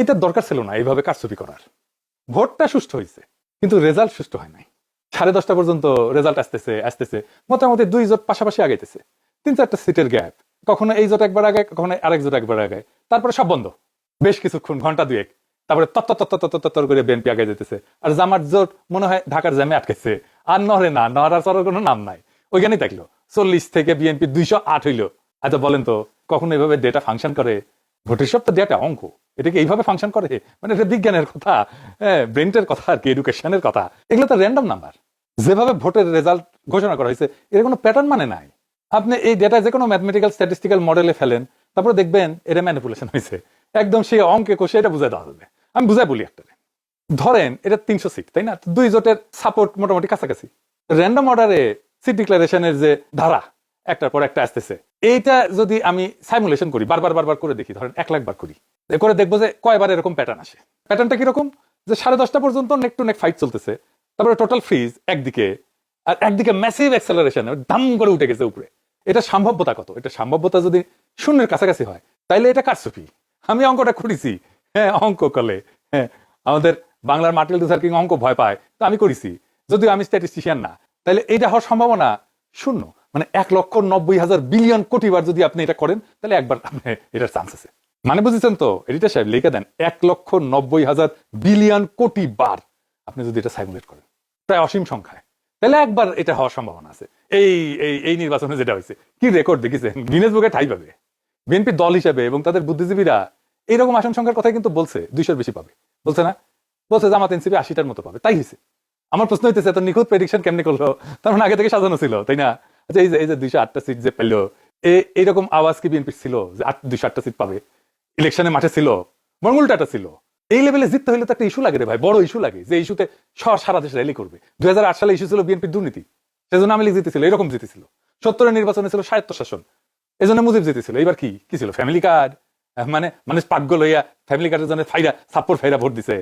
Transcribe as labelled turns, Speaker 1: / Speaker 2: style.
Speaker 1: এটার দরকার ছিল না এইভাবে কারচুপি করার। ভোটটা সুষ্ঠু হয়েছে, কিন্তু রেজাল্ট সুষ্ঠু হয় নাই। 10:30 পর্যন্ত রেজাল্ট আসতেছে আসতেছে, মোটামুটি 2 জোট পাশাপাশি আগাইতেছে, 3-4টা সিটের গ্যাপ, কখনো এই জোট একবার আগে, কখনো আরেক জোট একবার আগে, তারপরে সব বন্ধ বেশ কিছুক্ষণ, ঘন্টা দুয়েক। তারপরে তত্তর করে বিএনপি আগে যেতেছে, আর জামাত জোট মনে হয় ঢাকার জ্যামে আটকেছে, আর নড়ে না, নড়ার চড়ার কোনো নাম নাই। ওইখানেই দেখলো 40 থেকে বিএনপি 208 হইলো। আচ্ছা বলেন তো, কখনো এইভাবে ডেটা ফাংশন করে? ভোটের সব তো ডেটা অঙ্ক, এটা কি এইভাবে ফাংশন করে? মানে এটা বিজ্ঞানের কথা, ব্রেন্টের কথা আর কি, এডুকেশনের কথা। এগুলো তো র্যান্ডম নাম্বার। যেভাবে ভোটের রেজাল্ট ঘোষণা করা হয়েছে এর কোনো প্যাটার্ন মানে নাই। আপনি এই ডেটা যে কোনো ম্যাথমেটিক্যাল স্ট্যাটিস্টিক্যাল মডেলে ফেলেন, তারপরে দেখবেন এটা ম্যানিপুলেশন হয়েছে। একদম সেই অঙ্কে কষে এটা বুঝাই দেওয়া যাবে। আমি বুঝাই বলি একটা, ধরেন এটা 300 সিট, তাই না? 2 জোটের সাপোর্ট মোটামুটি কাছাকাছি। র্যান্ডম অর্ডারে সিট ডিক্লারেশনের যে ধারা একটার পর একটা আসতেছে, এইটা যদি আমি সাইমুলেশন করি, বারবার করে দেখি, ধরেন 1 লাখ বার করি, করে দেখবো যে কয়বার এরকম প্যাটার্ন আসে। প্যাটার্নটা কিরকম? যে 10:30 পর্যন্ত নেক টু নেক ফাইট চলতেছে, তারপরে টোটাল ফ্রিজ একদিকে, আর একদিকে ম্যাসিভ অ্যাক্সেলারেশন, দাম করে উঠে গেছে উপরে। এটা সম্ভাব্যতা কত? এটা সম্ভাব্যতা যদি 0-এর কাছাকাছি হয়, তাইলে এটা কারচুপি। আমি অঙ্কটা করেছি, হ্যাঁ, অঙ্ক কলে, হ্যাঁ, আমাদের বাংলার মার্টিন লুথার কিং অঙ্ক ভয় পায়, তো আমি করেছি, যদিও আমি স্ট্যাটিস্টিশিয়ান না। তাহলে এটা হওয়ার সম্ভাবনা 0। মানে 1,90,000 বিলিয়ন কোটি বার যদি আপনি এটা করেন, তাহলে একবার আপনি এটার চান্স আছে। মানে বুঝেছেন তো? এডিটর সাহেব লিখে দেন, 1,90,000 বিলিয়ন কোটি বার আপনি যদি এটা সাইমুলেট করেন, প্রায় অসীম সংখ্যায়, তাহলে একবার এটা হওয়ার সম্ভাবনা আছে। এই এই নির্বাচনে যেটা হয়েছে, কি রেকর্ড দেখেছেন, গিনেস বুকে ঠাঁই পাবে। বিএনপি দল হিসেবে এবং তাদের বুদ্ধিজীবীরা এইরকম আসন সংখ্যার কথাই কিন্তু বলছে, 200-র বেশি পাবে বলছে না? বলছে জামাত এনসিপি 80টার মতো পাবে, তাই হয়েছে। আমার প্রশ্ন হইতেছে, এত নিখুঁত প্রেডিকশন কেমনি করলো? তার মানে আগে থেকে সাজানো ছিল, তাই না? আচ্ছা, এই যে 208টা সিট যে পেলো, এইরকম আওয়াজ কি বিএনপি ছিল যে 208টা সিট পাবে? ইলেকশনের মাঠে ছিল, মঙ্গলটাটা ছিল। এই লেভেলে জিততে হলে তো একটা ইস্যু লাগে রে ভাই, বড় ইস্যু লাগে, যে ইস্যুতে সারা দেশ র্যালি করবে। 2008 সালে ইস্যু ছিল বিএনপির দুর্নীতি, সেজন্য আওয়ামী লীগ জিতেছিল, এরকম জিতেছিল। 70-এর নির্বাচনে ছিল স্বায়ত্তশাসন, এই জন্য মুজিব জিতেছিল। এবার কি ছিল? Family card. মানে মানুষ পাগল হইয়া ফ্যামিলি কার্ডের জন্য ফাইরা সাপ্পর ফাইরা ভোট দিছে।